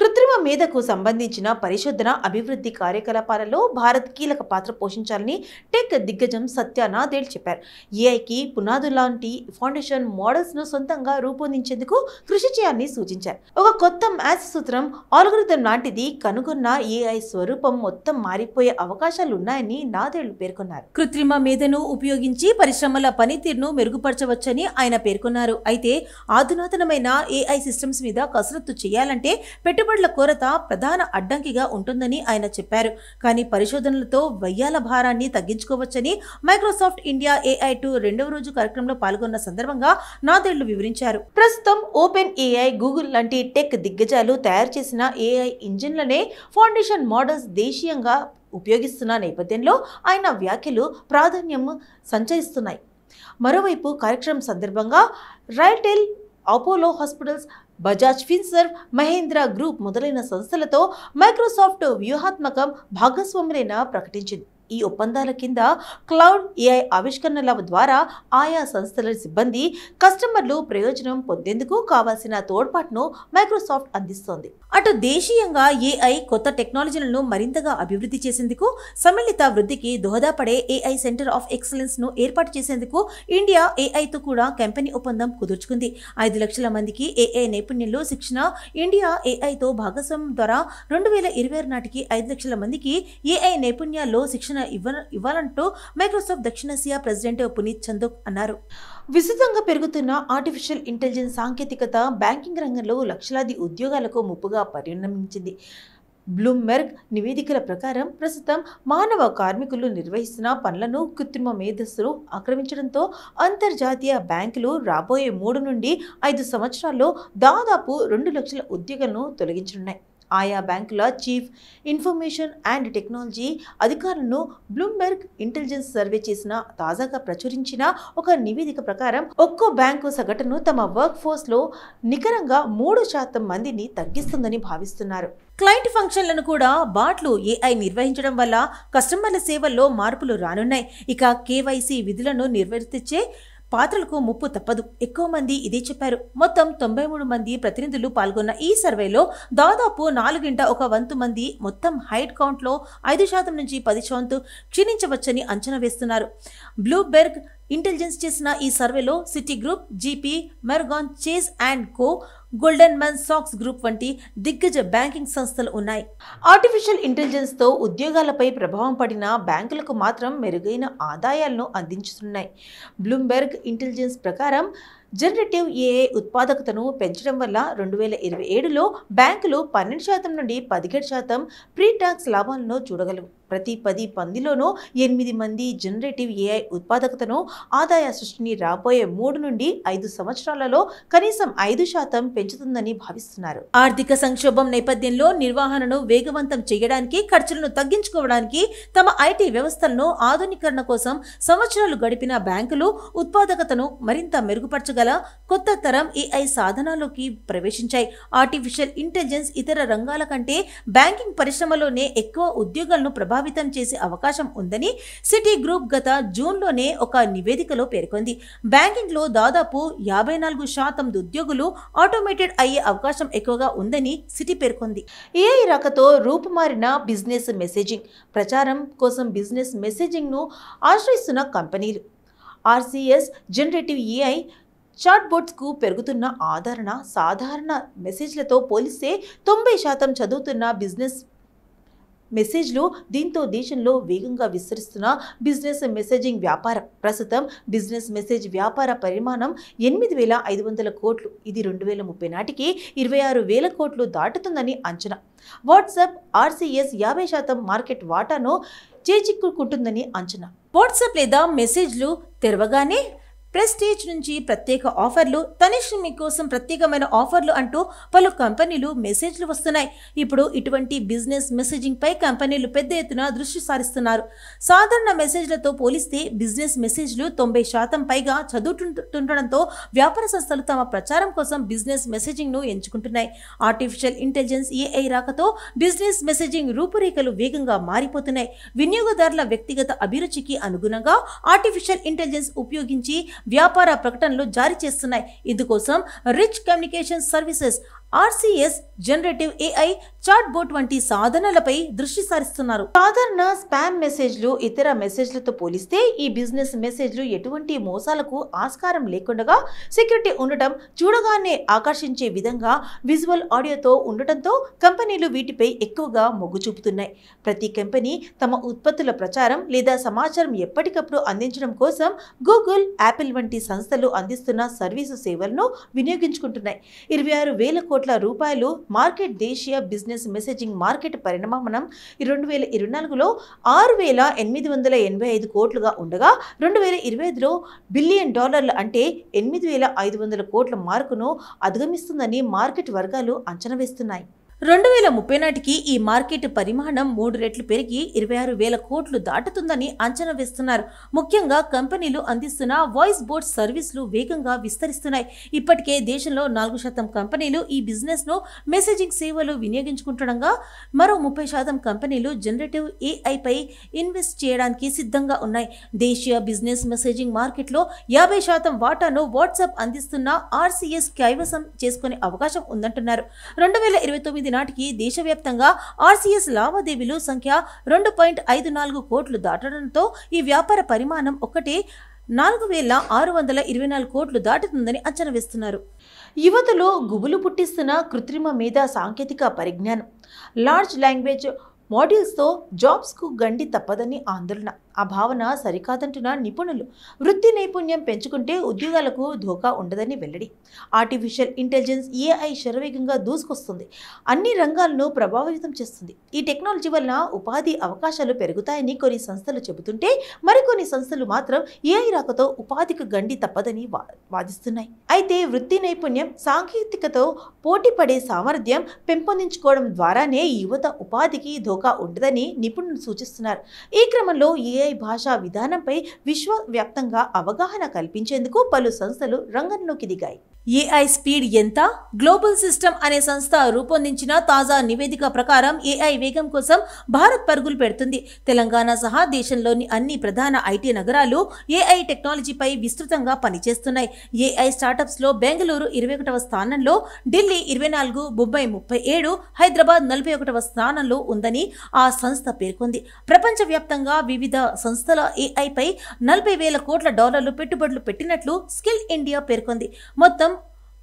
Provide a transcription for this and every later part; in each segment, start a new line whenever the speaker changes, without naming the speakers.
కృత్రిమ మేధకు సంబంధించిన పరిశోధన అభివృద్ధి కార్యకలాపాలలో భారత్ కీలక పాత్ర పోషించాలని టెక్ దిగ్గజం సత్య నాదెళ్ల చెప్పారు. ఏఐకి పునాదులాంటి ఫౌండేషన్ మోడల్స్ ను సొంతంగా రూపొందించేందుకు కృషి చేయాలని సూచించారు. ఒక కొత్త మ్యాథ్స్ సూత్రం ఆల్గోరిథం లాంటిది కనుగొన్న ఏఐ స్వరూపం మొత్తం మారిపోయే అవకాశాలున్నాయని నాదెళ్ల పేర్కొన్నారు. కృత్రిమ మేధను ఉపయోగించి పరిశ్రమల పనితీరును మెరుగుపరచవచ్చని ఆయన పేర్కొన్నారు. అయితే ఆధునాతనమైన ఏఐ సిస్టమ్స్ మీద కసరత్తు చేయాలంటే పెట్టుబడుల కొరత ప్రధాన అడ్డంకిగా ఉంటుందని ఆయన చెప్పారు. కానీ పరిశోధనలతో వయ్యాల భారాన్ని తగ్గించుకోవచ్చని మైక్రోసాఫ్ట్ ఇండియా AI2 రెండవ రోజు కార్యక్రమంలో పాల్గొన్న సందర్భంగా నాదెళ్ల వివరించారు. ప్రస్తుతం ఓపెన్ ఏఐ, గూగుల్ లాంటి టెక్ దిగ్గజాలు తయారు చేసిన ఏఐ ఇంజిన్లనే ఫౌండేషన్ మోడల్స్ దేశీయంగా ఉపయోగిస్తున్న నేపథ్యంలో ఆయన వ్యాఖ్యలు ప్రాధాన్యం సంచరిస్తున్నాయి. మరోవైపు కార్యక్రమం సందర్భంగా రైల్టెల్, అపోలో హాస్పిటల్స్, బజాజ్ ఫిన్సర్వ్, మహేంద్ర గ్రూప్ మొదలైన సంస్థలతో మైక్రోసాఫ్ట్ వ్యూహాత్మక భాగస్వాములైన ప్రకటించింది. ఈ ఒప్పందాల కింద క్లౌడ్ ఏఐ ఆవిష్కరణల ద్వారా ఆయా సంస్థల సిబ్బంది, కస్టమర్లు ప్రయోజనం పొందేందుకు కావాల్సిన తోడ్పాటును మైక్రోసాఫ్ట్ అందిస్తోంది. అటు దేశీయంగా ఏఐ కొత్త టెక్నాలజీలను మరింతగా అభివృద్ధి చేసేందుకు, సమ్మిళిత వృద్ధికి దోహదపడే ఏఐ సెంటర్ ఆఫ్ ఎక్సలెన్స్ ను ఏర్పాటు చేసేందుకు ఇండియా ఏఐతో కూడా కంపెనీ ఒప్పందం కుదుర్చుకుంది. 5 లక్షల మందికి ఏఐ నైపుణ్యంలో శిక్షణ ఇండియా ఏఐతో భాగస్వామ్యం ద్వారా 2026 నాటికి 5 లక్షల మందికి ఏఐ నైపుణ్యాల్లో శిక్షణ ఇవ్వాలంటూ మైక్రోసాఫ్ట్ దక్షిణాసియా ప్రెసిడెంట్ పునీత్ చందోక్ అన్నారు. విస్తృతంగా పెరుగుతున్న ఆర్టిఫిషియల్ ఇంటెలిజెన్స్ సాంకేతికత బ్యాంకింగ్ రంగంలో లక్షలాది ఉద్యోగాలకు ముప్పుగా పరిణమించింది. బ్లూంబెర్గ్ నివేదికల ప్రకారం ప్రస్తుతం మానవ కార్మికులు నిర్వహిస్తున్న పనులను కృత్రిమ మేధస్సులు ఆక్రమించడంతో అంతర్జాతీయ బ్యాంకులు రాబోయే 3 నుండి 5 సంవత్సరాల్లో దాదాపు 2 లక్షల ఉద్యోగాలను తొలగించనున్నాయి. ఆయా బ్యాంకుల చీఫ్ ఇన్ఫర్మేషన్ అండ్ టెక్నాలజీ అధికారులను బ్లూంబెర్గ్ ఇంటెలిజెన్స్ సర్వే చేసిన తాజాగా ప్రచురించిన ఒక నివేదిక ప్రకారం ఒక్కో బ్యాంకు సగటును తమ వర్క్ ఫోర్స్ లో నికరంగా 3% మందిని తగ్గిస్తుందని భావిస్తున్నారు. క్లయింట్ ఫంక్షన్లను కూడా బాట్లు ఏఐ నిర్వహించడం వల్ల కస్టమర్ల సేవల్లో మార్పులు రానున్నాయి. ఇక KYC విధులను నిర్వర్తించే పాత్రలకు ముప్పు తప్పదు. ఎక్కువ మంది ఇదే చెప్పారు. మొత్తం 93 మంది ప్రతినిధులు పాల్గొన్న ఈ సర్వేలో దాదాపు 1/4 మంది మొత్తం హైడ్ కౌంట్లో 5% నుంచి 10% క్షీణించవచ్చని అంచనా వేస్తున్నారు. బ్లూంబెర్గ్ ఇంటెలిజెన్స్ చేసిన ఈ సర్వేలో సిటీ గ్రూప్, జీపీ మెర్గాన్ చేస్ and co, golden man socks group వంటి దిగ్గజ బ్యాంకింగ్ సంస్థలు ఉన్నాయి. ఆర్టిఫిషియల్ ఇంటెలిజెన్స్ తో ఉద్యోగాలపై ప్రభావం పడిన బ్యాంకులకు మాత్రం మెరుగైన ఆదాయాలను అందించుతున్నాయి. బ్లూంబెర్గ్ ఇంటెలిజెన్స్ ప్రకారం జనరేటివ్ ఏఐ ఉత్పాదకతను పెంచడం వల్ల 2027లో బ్యాంకులు 12% నుండి 17% ప్రీ టాక్స్ లాభాలను చూడగలవు. ప్రతి 10 మందిలోనూ 8 మంది జనరేటివ్ ఏఐ ఉత్పాదకతను, ఆదాయ సృష్టిని రాబోయే 3 నుండి 5 సంవత్సరాలలో కనీసం 5% పెంచుతుందని భావిస్తున్నారు. ఆర్థిక సంక్షోభం నేపథ్యంలో నిర్వహణను వేగవంతం చేయడానికి, ఖర్చులను తగ్గించుకోవడానికి తమ ఐటీ వ్యవస్థలను ఆధునీకరణ కోసం సంవత్సరాలు గడిపిన బ్యాంకులు ఉత్పాదకతను మరింత మెరుగుపరచగల కొత్త తరం ఏఐ సాధనాల్లోకి ప్రవేశించాయి. ఆర్టిఫిషియల్ ఇంటెలిజెన్స్ ఇతర రంగాల కంటే బ్యాంకింగ్ పరిశ్రమలోనే ఎక్కువ ఉద్యోగాలను ప్రభావితం చేసే అవకాశం ఉందని సిటీ గ్రూప్ గత జూన్లోనే ఒక నివేదికలో పేర్కొంది. బ్యాంకింగ్ లో దాదాపు 54% ఉద్యోగులు ఆటోమేటెడ్ అయ్యే అవకాశం ఎక్కువగా ఉందని సిటీ పేర్కొంది. ఏఐ రాకతో రూపుమారిన బిజినెస్ మెసేజింగ్ ప్రచారం కోసం బిజినెస్ మెసేజింగ్ ను ఆశ్రయిస్తున్న కంపెనీలు. RCS జనరేటివ్ ఏఐ చాట్బోట్స్ కు పెరుగుతున్న ఆదరణ సాధారణ మెసేజ్లతో పోలిస్తే 90% చదువుతున్న బిజినెస్ మెసేజ్లు. దీంతో దేశంలో వేగంగా విస్తరిస్తున్న బిజినెస్ మెసేజింగ్ వ్యాపారం. ప్రస్తుతం బిజినెస్ మెసేజ్ వ్యాపార పరిమాణం 8,500 కోట్లు. ఇది 2030 నాటికి 26,000 కోట్లు దాటుతుందని అంచనా. వాట్సాప్ RCS 50% మార్కెట్ వాటాను చేజిక్కుంటుందని అంచనా. వాట్సాప్ లేదా మెసేజ్లు తెరవగానే ప్రెస్టీజ్ నుంచి ప్రత్యేక ఆఫర్లు, తనిష్ మీకోసం ప్రత్యేకమైన ఆఫర్లు అంటూ పలు కంపెనీలు మెసేజ్లు వస్తున్నాయి. ఇప్పుడు ఇటువంటి బిజినెస్ మెసేజింగ్ పై కంపెనీలు పెద్ద ఎత్తున దృష్టి సారిస్తున్నారు. సాధారణ మెసేజ్లతో పోలిస్తే బిజినెస్ మెసేజ్లు 90% పైగా చదువుతుండటంతో వ్యాపార సంస్థలు తమ ప్రచారం కోసం బిజినెస్ మెసేజింగ్ ను ఎంచుకుంటున్నాయి. ఆర్టిఫిషియల్ ఇంటెలిజెన్స్ ఏఐ రాకతో బిజినెస్ మెసేజింగ్ రూపురేఖలు వేగంగా మారిపోతున్నాయి. వినియోగదారుల వ్యక్తిగత అభిరుచికి అనుగుణంగా ఆర్టిఫిషియల్ ఇంటెలిజెన్స్ ఉపయోగించి వ్యాపార ప్రకటనలు జారీ చేస్తున్నాయి. ఇందుకోసం rich communication services RCS, generative AI, chat bot వంటి సాధనాలపై దృష్టి సారిస్తున్నారు. సాధారణ స్పామ్ మెసేజ్లు ఇతర మెసేజ్లతో పోలిస్తే ఈ బిజినెస్ మెసేజ్లు ఎటువంటి మోసాలకు ఆస్కారం లేకుండా సెక్యూరిటీ ఉండటం, చూడగానే ఆకర్షించే విధంగా విజువల్ ఆడియోతో ఉండటంతో కంపెనీలు వీటిపై ఎక్కువగా మొగ్గు చూపుతున్నాయి. ప్రతి కంపెనీ తమ ఉత్పత్తుల ప్రచారం లేదా సమాచారం ఎప్పటికప్పుడు అందించడం కోసం గూగుల్, యాపిల్ వంటి సంస్థలు అందిస్తున్న సర్వీసు సేవలను వినియోగించుకుంటున్నాయి. 26,000 కోట్ల రూపాయలు మార్కెట్ దేశీయ బిజినెస్ మెసేజింగ్ మార్కెట్ పరిణామం 2024లో $6,885 కోట్లుగా ఉండగా 2025లో $1 బిలియన్ అంటే $8,500 కోట్ల మార్కును అధిగమిస్తుందని మార్కెట్ వర్గాలు అంచనా వేస్తున్నాయి. 2030 నాటికి ఈ మార్కెట్ పరిమాణం 3 రెట్లు పెరిగి 26,000 కోట్లు దాటుతుందని అంచనా వేస్తున్నారు. ముఖ్యంగా కంపెనీలు అందిస్తున్న వాయిస్ బోట్ సర్వీసులు వేగంగా విస్తరిస్తున్నాయి. ఇప్పటికే దేశంలో 4% కంపెనీలు ఈ బిజినెస్ను మెసేజింగ్ సేవలు వినియోగించుకుంటుండగా మరో 30% కంపెనీలు జనరేటివ్ AI పై ఇన్వెస్ట్ చేయడానికి సిద్ధంగా ఉన్నాయి. దేశీయ బిజినెస్ మెసేజింగ్ మార్కెట్లో 50% వాటాను వాట్సాప్ అందిస్తున్న RCS కైవసం చేసుకునే అవకాశం ఉందంటున్నారు. 2029 నాటికి దేశవ్యాప్తంగా RCS లావాదేవీలు సంఖ్య 2.54 కోట్లు దాటడంతో ఈ వ్యాపార పరిమాణం ఒక్కటే 4,624 కోట్లు దాటుతుందని అంచనా వేస్తున్నారు. యువతలో గుబులు పుట్టిస్తున్న కృత్రిమ మేధా సాంకేతిక పరిజ్ఞానం, లార్జ్ లాంగ్వేజ్ మోడల్స్తో జాబ్స్కు గండి తప్పదని ఆందోళన. ఆ భావన సరికాదంటున్న నిపుణులు. వృత్తి నైపుణ్యం పెంచుకుంటే ఉద్యోగాలకు ధోకా ఉండదని వెల్లడి. ఆర్టిఫిషియల్ ఇంటెలిజెన్స్ AI శరవేగంగా దూసుకొస్తుంది. అన్ని రంగాలను ప్రభావితం చేస్తుంది. ఈ టెక్నాలజీ వలన ఉపాధి అవకాశాలు పెరుగుతాయని కొన్ని సంస్థలు చెబుతుంటే మరికొన్ని సంస్థలు మాత్రం AI రాకతో ఉపాధికి గండి తప్పదని వాదిస్తున్నాయి. అయితే వృత్తి నైపుణ్యం, సాంకేతికతో పోటీ పడే సామర్థ్యం పెంపొందించుకోవడం ద్వారానే యువత ఉపాధికి ధోకా ఉండదని నిపుణులు సూచిస్తున్నారు. ఈ క్రమంలో AI భాషా విధానంపై విశ్వవ్యాప్తంగా అవగాహన కల్పించేందుకు పలు సంస్థలు రంగంలోకి దిగాయి. AI స్పీడ్ ఎంత? గ్లోబల్ సిస్టమ్ అనే సంస్థ రూపొందించిన తాజా నివేదిక ప్రకారం AI వేగం కోసం భారత్ పరుగులు పెడుతుంది. తెలంగాణ సహా దేశంలోని అన్ని ప్రధాన IT నగరాలు AI టెక్నాలజీపై విస్తృతంగా పనిచేస్తున్నాయి. AI స్టార్టప్స్లో బెంగళూరు 21వ స్థానంలో, ఢిల్లీ 24, ముంబై 37, హైదరాబాద్ 41వ స్థానంలో ఉందని ఆ సంస్థ పేర్కొంది. ప్రపంచవ్యాప్తంగా వివిధ సంస్థల AI పై $40,000 కోట్ల పెట్టుబడులు పెట్టినట్లు స్కిల్ ఇండియా పేర్కొంది. మొత్తం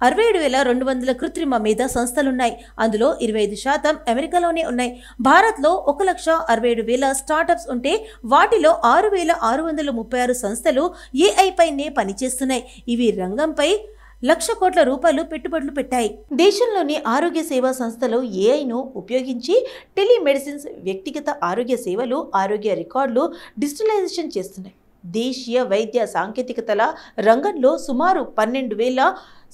67,200 కృత్రిమ మేధా సంస్థలున్నాయి. అందులో 25% అమెరికాలోనే ఉన్నాయి. భారత్లో 1,67,000 స్టార్టప్స్ ఉంటే వాటిలో 6,636 సంస్థలు AI పైనే పనిచేస్తున్నాయి. ఇవి రంగంపై $1,00,000 కోట్ల పెట్టుబడులు పెట్టాయి. దేశంలోని ఆరోగ్య సేవా సంస్థలు AIను ఉపయోగించి టెలిమెడిసిన్స్, వ్యక్తిగత ఆరోగ్య సేవలు, ఆరోగ్య రికార్డులు డిజిటలైజేషన్ చేస్తున్నాయి. దేశీయ వైద్య సాంకేతికతల రంగంలో సుమారు 12,000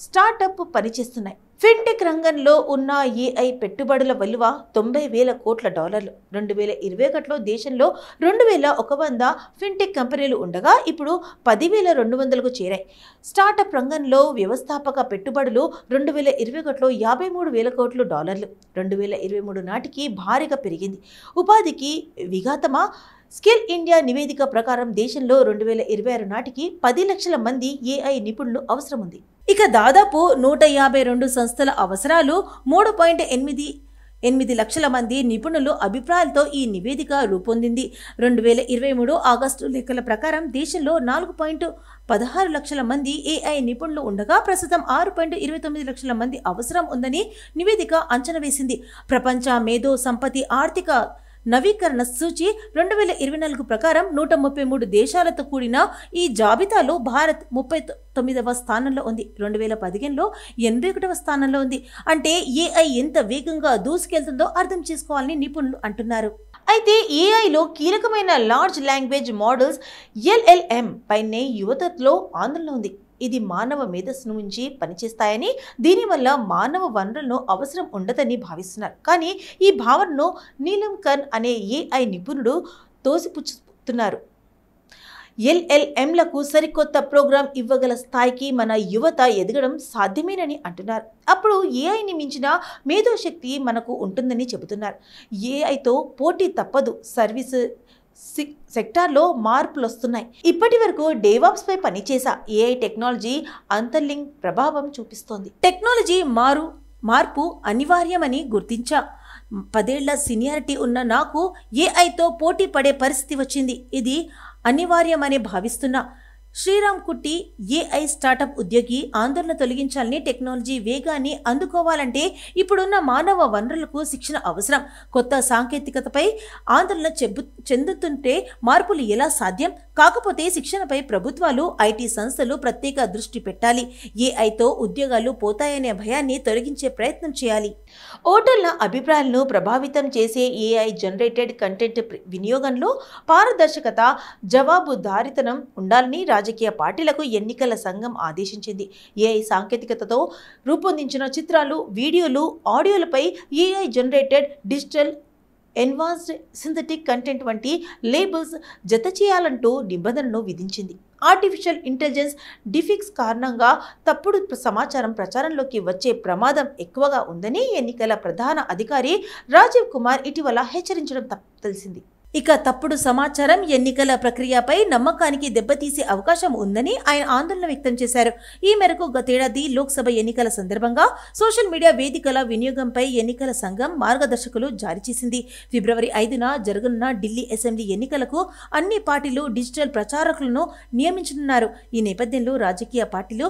స్టార్టప్ పనిచేస్తున్నాయి. ఫిన్టెక్ రంగంలో ఉన్న AI పెట్టుబడుల విలువ $90,000 కోట్ల. 2021లో దేశంలో 2,100 ఫిన్టెక్ కంపెనీలు ఉండగా ఇప్పుడు 10,200కు చేరాయి. స్టార్టప్ రంగంలో వ్యవస్థాపక పెట్టుబడులు 2021లో $53,000 కోట్లు. 2023 నాటికి భారీగా పెరిగింది. ఉపాధికి విఘాతమా? స్కిల్ ఇండియా నివేదిక ప్రకారం దేశంలో 2026 నాటికి 10 లక్షల మంది AI నిపుణులు అవసరం ఉంది. ఇక దాదాపు 152 సంస్థల అవసరాలు, 3.88 లక్షల మంది నిపుణులు అభిప్రాయాలతో ఈ నివేదిక రూపొందింది. 2023 ఆగస్టు లెక్కల ప్రకారం దేశంలో 4.16 లక్షల మంది AI నిపుణులు ఉండగా ప్రస్తుతం 6.29 లక్షల మంది అవసరం ఉందని నివేదిక అంచనా వేసింది. ప్రపంచ మేధో సంపత్తి ఆర్థిక నవీకరణ సూచి 2024 ప్రకారం 133 దేశాలతో కూడిన ఈ జాబితాలో భారత్ 39వ స్థానంలో ఉంది. 2015లో 81వ స్థానంలో ఉంది. అంటే AI ఎంత వేగంగా దూసుకెళ్తుందో అర్థం చేసుకోవాలని నిపుణులు అంటున్నారు. అయితే AIలో కీలకమైన లార్జ్ లాంగ్వేజ్ మోడల్స్ LLM పైనే యువతలో ఆందోళన ఉంది. ఇది మానవ మేధస్సు నుంచి పనిచేస్తాయని, దీనివల్ల మానవ వనరులను అవసరం ఉండదని భావిస్తున్నారు. కానీ ఈ భావనను నీలం కర్న్ అనే AI నిపుణుడు తోసిపుచ్చుతున్నారు. LLMలకు సరికొత్త ప్రోగ్రాం ఇవ్వగల స్థాయికి మన యువత ఎదగడం సాధ్యమేనని అంటున్నారు. అప్పుడు AIని మించిన మేధోశక్తి మనకు ఉంటుందని చెబుతున్నారు. AIతో పోటీ తప్పదు. సర్వీస్ సెక్టార్లో మార్పులు వస్తున్నాయి. ఇప్పటి వరకు డేవాప్స్ పై పనిచేసా ఏఐ టెక్నాలజీ అంతర్లింక్ ప్రభావం చూపిస్తోంది. టెక్నాలజీ మార్పు అనివార్యమని గుర్తించా. 10 ఏళ్ల సీనియారిటీ ఉన్న నాకు ఏఐతో పోటీ పడే పరిస్థితి వచ్చింది. ఇది అనివార్యమని భావిస్తున్నా. శ్రీరామ్ కుట్టి ఏఐ స్టార్టప్ ఉద్యోగి ఆందోళన తొలగించాలని టెక్నాలజీ వేగాన్ని అందుకోవాలంటే ఇప్పుడున్న మానవ వనరులకు శిక్షణ అవసరం. కొత్త సాంకేతికతపై ఆందోళన చెందుతుంటే మార్పులు ఎలా సాధ్యం? కాకపోతే శిక్షణపై ప్రభుత్వాలు, ఐటీ సంస్థలు ప్రత్యేక దృష్టి పెట్టాలి. ఏఐతో ఉద్యోగాలు పోతాయనే భయాన్ని తొలగించే ప్రయత్నం చేయాలి. ఓటర్ల అభిప్రాయాలను ప్రభావితం చేసే ఏఐ జనరేటెడ్ కంటెంట్ వినియోగంలో పారదర్శకత, జవాబుదారీతనం ఉండాలని రాజకీయ పార్టీలకు ఎన్నికల సంఘం ఆదేశించింది. ఏఐ సాంకేతికతతో రూపొందించిన చిత్రాలు, వీడియోలు, ఆడియోలపై AI generated digital enhanced synthetic content వంటి లేబుల్స్ జత చేయాలంటూ నిబంధనను విధించింది. ఆర్టిఫిషియల్ ఇంటెలిజెన్స్ డిఫిక్స్ కారణంగా తప్పుడు సమాచారం ప్రచారంలోకి వచ్చే ప్రమాదం ఎక్కువగా ఉందని ఎన్నికల ప్రధాన అధికారి రాజీవ్ కుమార్ ఇటీవల హెచ్చరించడం తెలిసింది. ఇక తప్పుడు సమాచారం ఎన్నికల ప్రక్రియపై నమ్మకానికి దెబ్బతీసే అవకాశం ఉందని ఆయన ఆందోళన వ్యక్తం చేశారు. ఈ మేరకు గతేడాది లోక్సభ ఎన్నికల సందర్భంగా సోషల్ మీడియా వేదికల వినియోగంపై ఎన్నికల సంఘం మార్గదర్శకాలు జారీ చేసింది. ఫిబ్రవరి 5న జరగనున్న ఢిల్లీ అసెంబ్లీ ఎన్నికలకు అన్ని పార్టీలు డిజిటల్ ప్రచారకులను నియమించనున్నారు. ఈ నేపథ్యంలో రాజకీయ పార్టీలు